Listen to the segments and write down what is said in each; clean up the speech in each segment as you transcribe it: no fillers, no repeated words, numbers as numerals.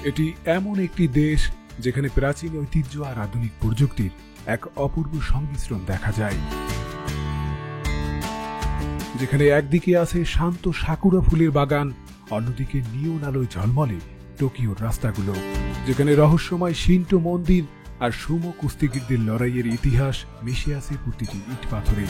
এটি এমন একটি দেশ যেখানে প্রাচীন ঐতিহ্য আর আধুনিক প্রযুক্তির এক অপূর্ব সংমিশ্রণ দেখা যায়, যেখানে একদিকে আছে শান্ত সাকুরা ফুলের বাগান, অন্যদিকে নিয়ন আলোয় ঝলমলে টোকিওর রাস্তাগুলো, যেখানে রহস্যময় শিন্টো মন্দির আর সুমো কুস্তিগিরদের লড়াইয়ের ইতিহাস মিশে আছে প্রতিটি ইট পাথরে।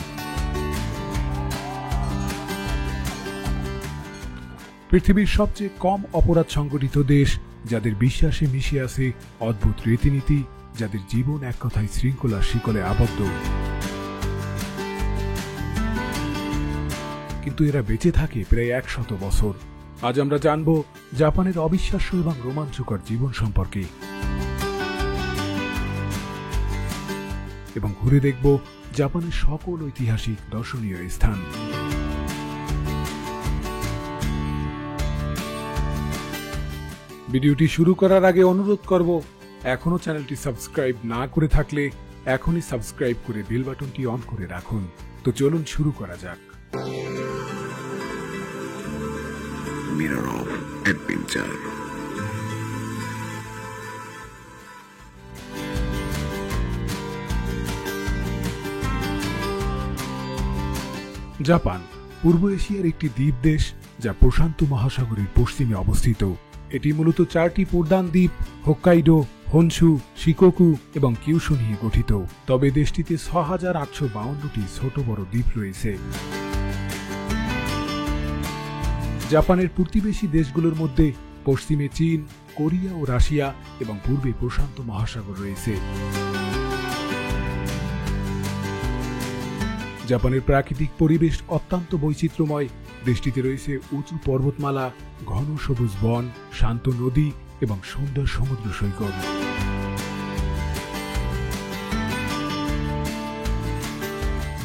পৃথিবীর সবচেয়ে কম অপরাধ সংগঠিত দেশ, যাদের বিশ্বাসে মিশে আছে অদ্ভুত রীতিনীতি, যাদের জীবন এক কথায় শৃঙ্খলার শিকলে আবদ্ধ। কিন্তু এরা বেঁচে থাকে প্রায় 100 বছর। আজ আমরা জানব জাপানের অবিশ্বাস্য এবং রোমাঞ্চকর জীবন সম্পর্কে এবং ঘুরে দেখব জাপানের সকল ঐতিহাসিক দর্শনীয় স্থান। ভিডিওটি শুরু করার আগে অনুরোধ করব, এখনো চ্যানেলটি সাবস্ক্রাইব না করে থাকলে এখনই সাবস্ক্রাইব করে বেল বাটনটি অন করে রাখুন। তো চলুন শুরু করা যাক। Mirror of Adventure. জাপান পূর্ব এশিয়ার একটি দ্বীপ দেশ, যা প্রশান্ত মহাসাগরের পশ্চিমে অবস্থিত। এটি মূলত 4টি প্রধান দ্বীপ হোক্কাইডো, হনশু, শিকোকু এবং কিউশু নিয়ে গঠিত। তবে দেশটিতে 6852টি ছোট বড় দ্বীপ রয়েছে। জাপানের প্রতিবেশী দেশগুলোর মধ্যে পশ্চিমে চীন, কোরিয়া ও রাশিয়া এবং পূর্বে প্রশান্ত মহাসাগর রয়েছে। জাপানের প্রাকৃতিক পরিবেশ অত্যন্ত বৈচিত্র্যময়। দেশটিতে রয়েছে উঁচু পর্বতমালা, ঘন সবুজ বন, শান্ত নদী এবং সুন্দর সমুদ্র সৈকত।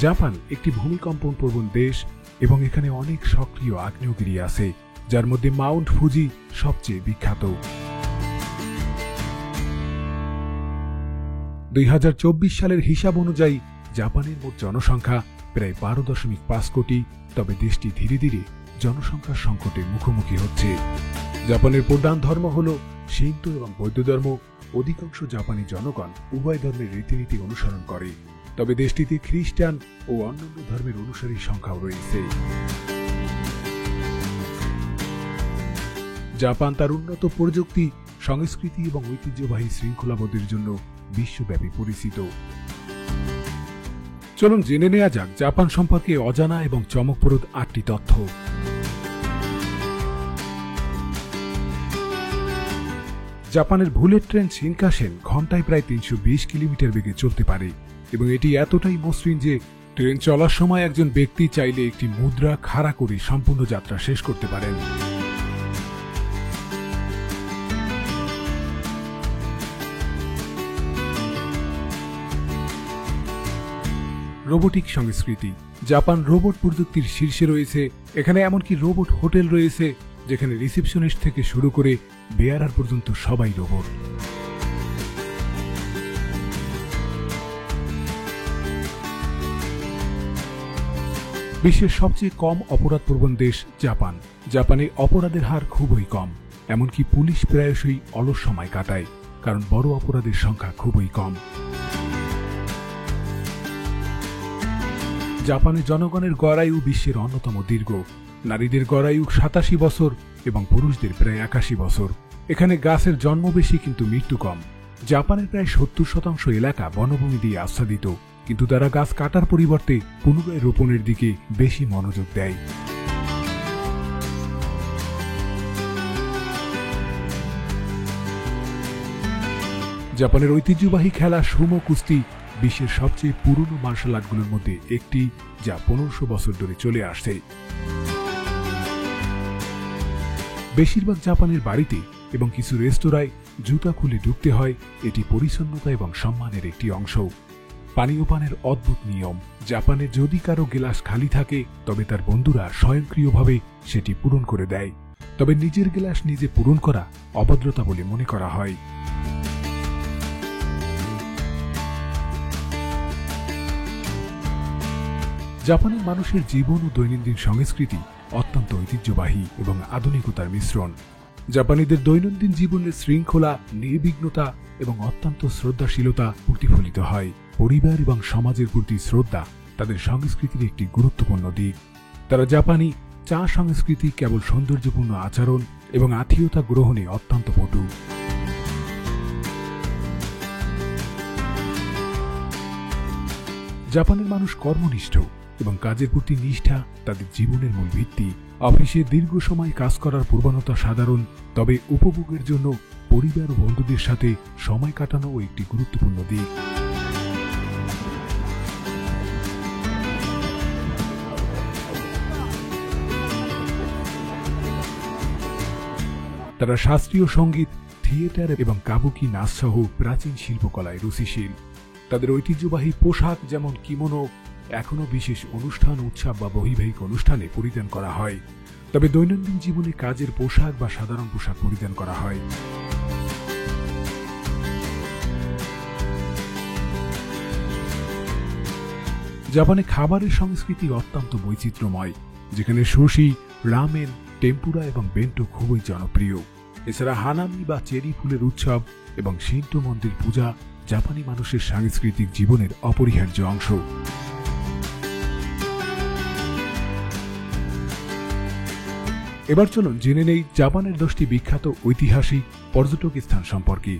জাপান একটি ভূমিকম্পন প্রবণ দেশ এবং এখানে অনেক সক্রিয় আগ্নেয়গিরি আছে, যার মধ্যে মাউন্ট ফুজি সবচেয়ে বিখ্যাত। 2024 সালের হিসাব অনুযায়ী জাপানের মোট জনসংখ্যা প্রায় 12.5 কোটি। তবে দেশটি ধীরে ধীরে জনসংখ্যার সংকটের মুখোমুখি হচ্ছে। জাপানের প্রধান ধর্ম হল শিন্তো এবং বৌদ্ধ ধর্ম। অধিকাংশ জাপানি জনগণ উভয় ধর্মের রীতিনীতি অনুসরণ করে, তবে দেশটিতে খ্রিস্টান ও অন্যান্য ধর্মের অনুসারীর সংখ্যাও রয়েছে। জাপান তার উন্নত প্রযুক্তি, সংস্কৃতি এবং ঐতিহ্যবাহী শৃঙ্খলাবোধের জন্য বিশ্বব্যাপী পরিচিত। চলুন জেনে নেওয়া যাক জাপান সম্পর্কে অজানা এবং চমকপ্রদ 8টি তথ্য। জাপানের বুলেট ট্রেন শিনকানসেন ঘন্টায় প্রায় 320 কিলোমিটার বেগে চলতে পারে এবং এটি এতটাই মসৃণ যে ট্রেন চলার সময় একজন ব্যক্তি চাইলে একটি মুদ্রা খাড়া করে সম্পূর্ণ যাত্রা শেষ করতে পারেন। রোবোটিক সংস্কৃতি। জাপান রোবট প্রযুক্তির শীর্ষে রয়েছে। এখানে এমনকি রোবট হোটেল রয়েছে, যেখানে রিসেপশনিস্ট থেকে শুরু করে বেয়ারার পর্যন্ত সবাই রোবট। বিশ্বের সবচেয়ে কম অপরাধপ্রবণ দেশ জাপান। জাপানে অপরাধের হার খুবই কম, এমনকি পুলিশ প্রায়শই অলস সময় কাটায়, কারণ বড় অপরাধের সংখ্যা খুবই কম। জাপানের জনগণের গড়ায়ু বিশ্বের অন্যতম দীর্ঘ। নারীদের গড়ায়ু 87 বছর এবং পুরুষদের প্রায় 81 বছর। এখানে গাছের জন্ম বেশি কিন্তু মৃত্যু কম। জাপানের প্রায় 70% এলাকা বনভূমি দিয়ে আচ্ছাদিত, কিন্তু তারা গাছ কাটার পরিবর্তে পুনরায় রোপণের দিকে বেশি মনোযোগ দেয়। জাপানের ঐতিহ্যবাহী খেলা সুমো কুস্তি বিশ্বের সবচেয়ে পুরনো মার্শাল আর্টগুলোর মধ্যে একটি, যা 1500 বছর ধরে চলে আসছে। বেশিরভাগ জাপানের বাড়িতে এবং কিছু রেস্তোরাঁয় জুতা খুলে ঢুকতে হয়। এটি পরিচ্ছন্নতা এবং সম্মানের একটি অংশ। পানীয় পানের অদ্ভুত নিয়ম। জাপানে যদি কারো গ্লাস খালি থাকে, তবে তার বন্ধুরা স্বয়ংক্রিয়ভাবে সেটি পূরণ করে দেয়। তবে নিজের গ্লাস নিজে পূরণ করা অভদ্রতা বলে মনে করা হয়। জাপানের মানুষের জীবন ও দৈনন্দিন সংস্কৃতি অত্যন্ত ঐতিহ্যবাহী এবং আধুনিকতার মিশ্রণ। জাপানিদের দৈনন্দিন জীবনের শৃঙ্খলা, নির্বিঘ্নতা এবং অত্যন্ত শ্রদ্ধাশীলতা প্রতিফলিত হয়। পরিবার এবং সমাজের প্রতি শ্রদ্ধা তাদের সংস্কৃতির একটি গুরুত্বপূর্ণ দিক। তারা জাপানি চা সংস্কৃতি কেবল সৌন্দর্যপূর্ণ আচরণ এবং আত্মীয়তা গ্রহণে অত্যন্ত পটু। জাপানের মানুষ কর্মনিষ্ঠ এবং কাজের প্রতি নিষ্ঠা তাদের জীবনের মূল ভিত্তি। অফিসে দীর্ঘ সময় কাজ করার প্রবণতা সাধারণ, তবে উপভোগের জন্য পরিবার ও বন্ধুদের সাথে সময় কাটানো একটি গুরুত্বপূর্ণ দিক। তারা শাস্ত্রীয় সঙ্গীত, থিয়েটার এবং কাবুকি নাচ সহ প্রাচীন শিল্পকলায় রুচিশীল। তাদের ঐতিহ্যবাহী পোশাক যেমন কিমোনো এখনও বিশেষ অনুষ্ঠান, উৎসব বা বৈবাহিক অনুষ্ঠানে পরিধান করা হয়, তবে দৈনন্দিন জীবনে কাজের পোশাক বা সাধারণ পোশাক পরিধান করা হয়। জাপানে খাবারের সংস্কৃতি অত্যন্ত বৈচিত্র্যময়, যেখানে সুশি, রামেন, টেম্পুরা এবং বেন্টো খুবই জনপ্রিয়। এছাড়া হানামি বা চেরি ফুলের উৎসব এবং শিন্টো মন্দির পূজা জাপানি মানুষের সাংস্কৃতিক জীবনের অপরিহার্য অংশ। এবার চলুন জেনে নেই জাপানের 10টি বিখ্যাত ঐতিহাসিক পর্যটক স্থান সম্পর্কে,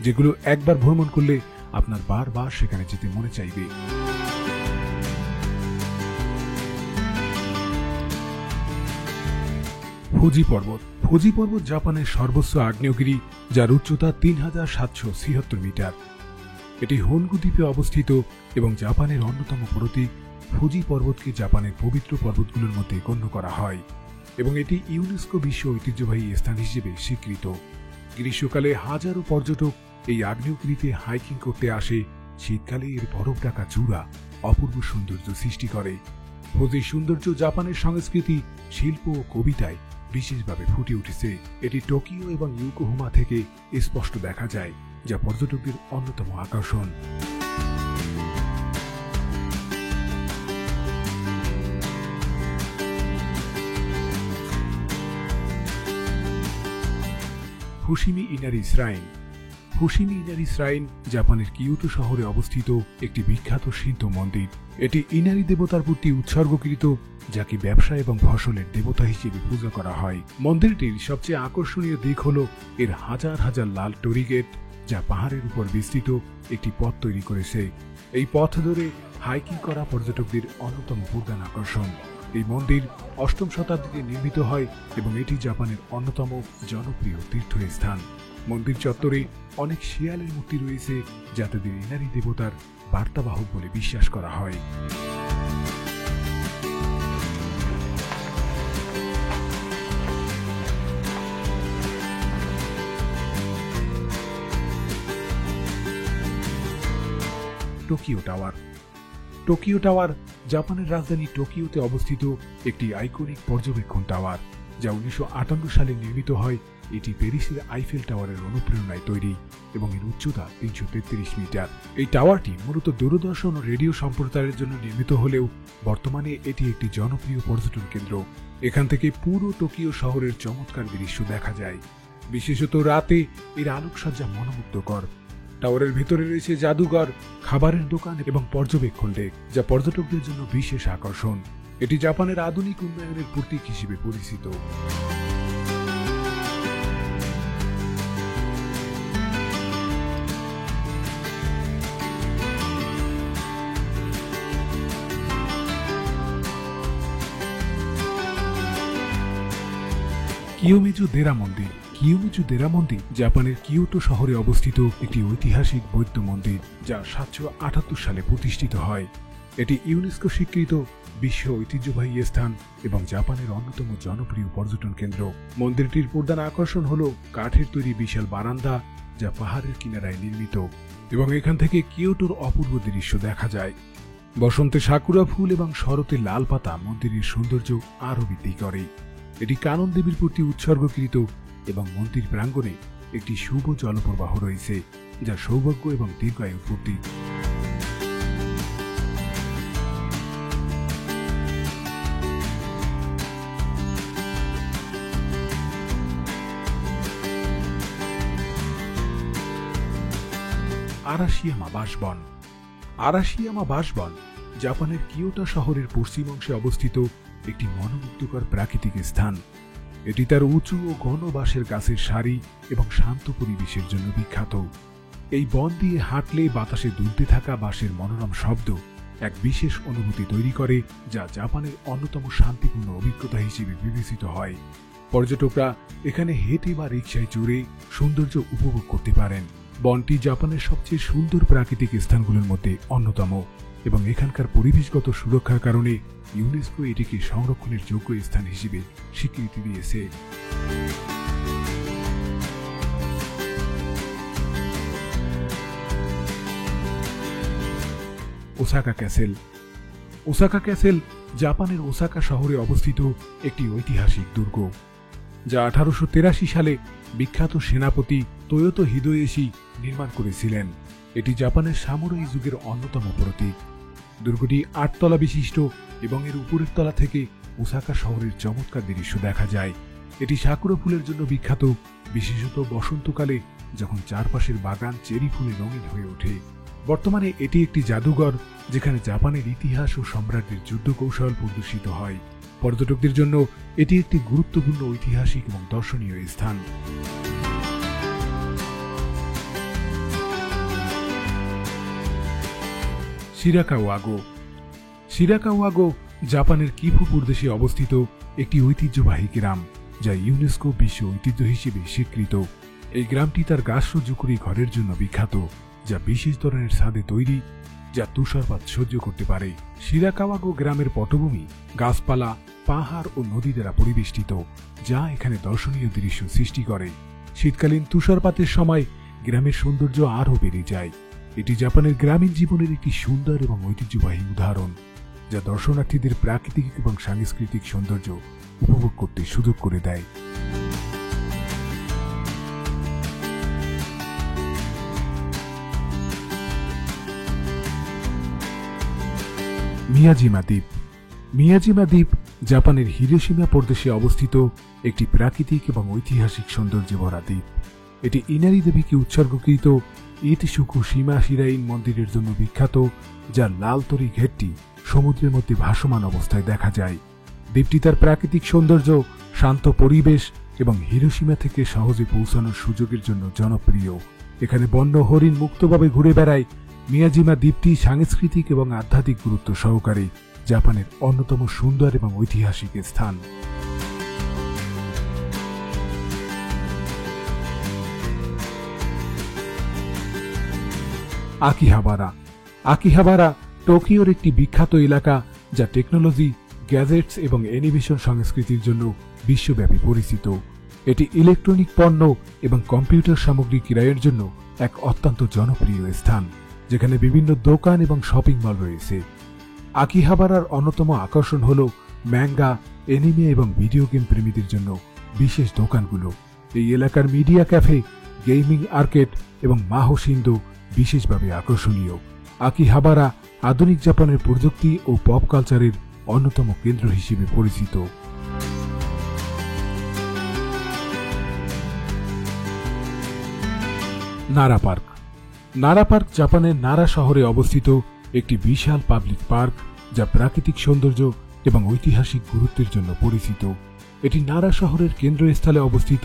যেগুলো একবার ভ্রমণ করলে আপনার বারবার সেখানে যেতে মনে চাইবে। ফুজি পর্বত। ফুজি পর্বত জাপানের সর্বোচ্চ আগ্নেয়গিরি, যার উচ্চতা 3776 মিটার। এটি হোনগু দ্বীপে অবস্থিত এবং জাপানের অন্যতম প্রতীক। ফুজি পর্বতকে জাপানের পবিত্র পর্বতগুলোর মধ্যে গণ্য করা হয় এবং এটি ইউনেস্কো বিশ্ব ঐতিহ্যবাহী স্থান হিসেবে স্বীকৃত। গ্রীষ্মকালে হাজারো পর্যটক এই আগ্নেয়গিরিতে হাইকিং করতে আসে। শীতকালে এর বরফ ঢাকা চূড়া অপূর্ব সৌন্দর্য সৃষ্টি করে। ফুজির সৌন্দর্য জাপানের সংস্কৃতি, শিল্প ও কবিতায় বিশেষভাবে ফুটে উঠেছে। এটি টোকিও এবং ইয়োকোহামা থেকে স্পষ্ট দেখা যায়, যা পর্যটকদের অন্যতম আকর্ষণ। ফুশিমি ইনারি শ্রাইন। ফুশিমি ইনারি শ্রাইন জাপানের কিয়োটো শহরে অবস্থিত একটি বিখ্যাত শিন্তো মন্দির। এটি ইনারি দেবতার প্রতি উৎসর্গকৃত, যাকে ব্যবসা এবং ফসলের দেবতা হিসেবে পূজা করা হয়। মন্দিরটির সবচেয়ে আকর্ষণীয় দিক হল এর হাজার হাজার লাল টরিগেট, যা পাহাড়ের উপর বিস্তৃত একটি পথ তৈরি করেছে। এই পথ ধরে হাইকিং করা পর্যটকদের অন্যতম প্রধান আকর্ষণ। এই মন্দির 8ম শতাব্দীতে নির্মিত হয় এবং এটি জাপানের অন্যতম জনপ্রিয় তীর্থস্থান। মন্দির চত্বরে অনেক শিয়ালের মূর্তি রয়েছে, যা তাদের ইনারি দেবতার বার্তাবাহক বলে বিশ্বাস করা হয়। Tokyo tower. টোকিও টাওয়ার জাপানের রাজধানী টোকিওতে অবস্থিত একটি আইকনিক পর্যবেক্ষণ টাওয়ার, যা 1958 সালে নির্মিত হয়। এটি প্যারিসের আইফেল টাওয়ারের অনুপ্রেরণায় তৈরি এবং এর উচ্চতা 333 মিটার। এই টাওয়ারটি মূলত দূরদর্শন ও রেডিও সম্প্রচারের জন্য নির্মিত হলেও বর্তমানে এটি একটি জনপ্রিয় পর্যটন কেন্দ্র। এখান থেকে পুরো টোকিও শহরের চমৎকার দৃশ্য দেখা যায়। বিশেষত রাতে এর আলোকসজ্জা মনোমুগ্ধকর। টাওয়ারের ভেতরে রয়েছে জাদুঘর, খাবারের দোকান এবং পর্যবেক্ষণ ডেক, যা পর্যটকদের জন্য বিশেষ আকর্ষণ। এটি জাপানের আধুনিক উন্নয়নের প্রতীক হিসেবে পরিচিত। কিয়োমিজু দেরা মন্দির। কিয়োমিজু দেরা মন্দির জাপানের কিয়োটো শহরে অবস্থিত একটি ঐতিহাসিক বৌদ্ধ মন্দির, যা 778 সালে প্রতিষ্ঠিত হয়। এটি ইউনেস্কো স্বীকৃত বিশ্ব ঐতিহ্যবাহী স্থান এবং জাপানের অন্যতম জনপ্রিয় পর্যটন কেন্দ্র। মন্দিরটির প্রধান আকর্ষণ হল কাঠের তৈরি বিশাল বারান্দা, যা পাহাড়ের কিনারায় নির্মিত এবং এখান থেকে কিয়োটোর অপূর্ব দৃশ্য দেখা যায়। বসন্তে সাকুরা ফুল এবং শরতে লাল পাতা মন্দিরের সৌন্দর্য আরও বৃদ্ধি করে। এটি কানন দেবীর প্রতি উৎসর্গকৃত এবং মন্দির প্রাঙ্গণে একটি শুভ জলপ্রবাহ রয়েছে, যা সৌভাগ্য এবং দীর্ঘায়ুর প্রতীক। আরাশিয়ামা বাঁশবন। আরাশিয়ামা বাঁশবন জাপানের কিয়োটো শহরের পশ্চিম অংশে অবস্থিত একটি মনোমুগ্ধকর প্রাকৃতিক স্থান। এটি তার উঁচু ও ঘন বাঁশের গাছের সারি এবং শান্ত পরিবেশের জন্য বিখ্যাত। এই বন দিয়ে হাঁটলে বাতাসে দুলতে থাকা বাঁশের মনোরম শব্দ এক বিশেষ অনুভূতি তৈরি করে, যা জাপানের অন্যতম শান্তিপূর্ণ অভিজ্ঞতা হিসেবে বিবেচিত হয়। পর্যটকরা এখানে হেঁটে বা রিকশায় চড়ে সৌন্দর্য উপভোগ করতে পারেন। বনটি জাপানের সবচেয়ে সুন্দর প্রাকৃতিক স্থানগুলোর মধ্যে অন্যতম এবং এখানকার পরিবেশগত সুরক্ষার কারণে ইউনেস্কো এটিকে সংরক্ষণের যোগ্য স্থান হিসেবে স্বীকৃতি দিয়েছে। Osaka castle. ওসাকা ক্যাসেল জাপানের ওসাকা শহরে অবস্থিত একটি ঐতিহাসিক দুর্গ, যা 1883 সালে বিখ্যাত সেনাপতি তোয়োতো হিদেয়োশি নির্মাণ করেছিলেন। এটি জাপানের সামুরাই যুগের অন্যতম প্রতীক। দুর্গটি 8 তলা বিশিষ্ট এবং এর উপরের তলা থেকে ওসাকা শহরের চমৎকার দৃশ্য দেখা যায়। এটি সাকুরা ফুলের জন্য বিখ্যাত, বিশেষত বসন্তকালে যখন চারপাশের বাগান চেরি ফুলে রঙিন হয়ে ওঠে। বর্তমানে এটি একটি জাদুঘর, যেখানে জাপানের ইতিহাস ও সম্রাটদের যুদ্ধ কৌশল প্রদর্শিত হয়। পর্যটকদের জন্য এটি একটি গুরুত্বপূর্ণ ঐতিহাসিক এবং দর্শনীয় স্থান। শিরাকাওয়াগো। শিরাকাওয়াগো জাপানের কিফু প্রদেশে অবস্থিত একটি ঐতিহ্যবাহী গ্রাম, যা ইউনেস্কো বিশ্ব ঐতিহ্য হিসেবে স্বীকৃত। এই গ্রামটি তার গাছজুকুরি ঘরের জন্য বিখ্যাত, যা বিশেষ ধরনের ছাদে তৈরি, যা তুষারপাত সহ্য করতে পারে। শিরাকাওয়াগো গ্রামের পটভূমি গাছপালা, পাহাড় ও নদী দ্বারা পরিবেষ্টিত, যা এখানে দর্শনীয় দৃশ্য সৃষ্টি করে। শীতকালীন তুষারপাতের সময় গ্রামের সৌন্দর্য আরও বেড়ে যায়। এটি জাপানের গ্রামীণ জীবনের একটি সুন্দর এবং ঐতিহ্যবাহী উদাহরণ, যা দর্শনার্থীদের প্রাকৃতিক এবং সাংস্কৃতিক সৌন্দর্য উপভোগ করতে সুযোগ করে দেয়। মিয়াজিমা দ্বীপ। মিয়াজিমা দ্বীপ জাপানের হিরোশিমা প্রদেশে অবস্থিত একটি প্রাকৃতিক এবং ঐতিহাসিক সৌন্দর্যে ভরা দ্বীপ। এটি ইনারি দেবীকে উৎসর্গকৃত ইতিশুকু সীমা শিরাইন মন্দিরের জন্য বিখ্যাত, যার লাল তরি ঘেরটি সমুদ্রের মধ্যে ভাসমান অবস্থায় দেখা যায়। দ্বীপটি তার প্রাকৃতিক সৌন্দর্য, শান্ত পরিবেশ এবং হিরোশিমা থেকে সহজে পৌঁছানোর সুযোগের জন্য জনপ্রিয়। এখানে বন্য হরিণ মুক্তভাবে ঘুরে বেড়ায়। মিয়াজিমা দ্বীপটি সাংস্কৃতিক এবং আধ্যাত্মিক গুরুত্ব সহকারে জাপানের অন্যতম সুন্দর এবং ঐতিহাসিক স্থান। আকিহাবারা। আকিহাবারা টোকিওর একটি বিখ্যাত এলাকা, যা টেকনোলজি, গ্যাজেটস এবং অ্যানিমেশন সংস্কৃতির জন্য বিশ্বব্যাপী পরিচিত। এটি ইলেকট্রনিক পণ্য এবং কম্পিউটার সামগ্রী ক্রয়ের জন্য এক অত্যন্ত জনপ্রিয় স্থান, যেখানে বিভিন্ন দোকান এবং শপিং মল রয়েছে। আকিহাবারার অন্যতম আকর্ষণ হল ম্যাঙ্গা, অ্যানিমে এবং ভিডিও গেম প্রেমীদের জন্য বিশেষ দোকানগুলো। এই এলাকার মিডিয়া ক্যাফে, গেমিং আর্কেড এবং মাহোশিন্দো বিশেষভাবে আকর্ষণীয়। আকিহাবারা আধুনিক জাপানের প্রযুক্তি ও পপ কালচারের অন্যতম কেন্দ্র হিসেবে পরিচিত। নারা পার্ক। নারা পার্ক জাপানের নারা শহরে অবস্থিত একটি বিশাল পাবলিক পার্ক, যা প্রাকৃতিক সৌন্দর্য এবং ঐতিহাসিক গুরুত্বের জন্য পরিচিত। এটি নারা শহরের কেন্দ্রস্থলে অবস্থিত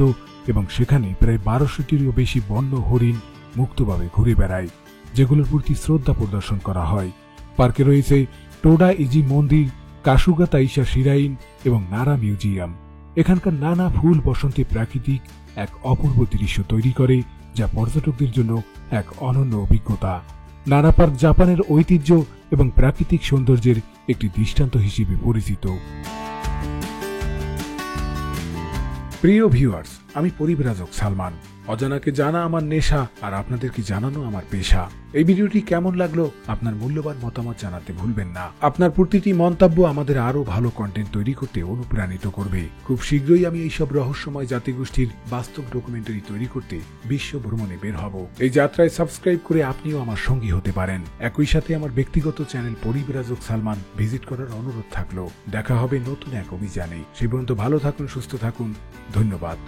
এবং সেখানে প্রায় 1200টিরও বেশি বন্য হরিণ মুক্তভাবে ঘুরে বেড়ায়, যেগুলোর প্রতি শ্রদ্ধা প্রদর্শন করা হয়। পার্কে রয়েছে টোডা ইজি মন্দির, কাসুগা তাইশা শিরাইন এবং নারা মিউজিয়াম। এখানকার নানা ফুল বসন্তে প্রাকৃতিক এক অপূর্ব দৃশ্য তৈরি করে, যা পর্যটকদের জন্য এক অনন্য অভিজ্ঞতা। নারা পার্ক জাপানের ঐতিহ্য এবং প্রাকৃতিক সৌন্দর্যের একটি দৃষ্টান্ত হিসেবে পরিচিত। প্রিয় ভিউয়ার্স, আমি পরিব্রাজক সালমান। অজানাকে জানা আমার নেশা, আর আপনাদেরকে জানানো আমার পেশা। এই ভিডিওটি কেমন লাগলো আপনার মূল্যবান মতামত জানাতে ভুলবেন না। আপনার প্রতিটি মন্তব্য আমাদের আরো ভালো কন্টেন্ট তৈরি করতে অনুপ্রাণিত করবে। খুব শীঘ্রই আমি এইসব রহস্যময় জাতিগোষ্ঠীর বাস্তব ডকুমেন্টারি তৈরি করতে বিশ্ব ভ্রমণে বের হব। এই যাত্রায় সাবস্ক্রাইব করে আপনিও আমার সঙ্গী হতে পারেন। একই সাথে আমার ব্যক্তিগত চ্যানেল পরিব্রাজক সালমান ভিজিট করার অনুরোধ থাকলো। দেখা হবে নতুন এক অভিযানে। সে পর্যন্ত ভালো থাকুন, সুস্থ থাকুন। ধন্যবাদ।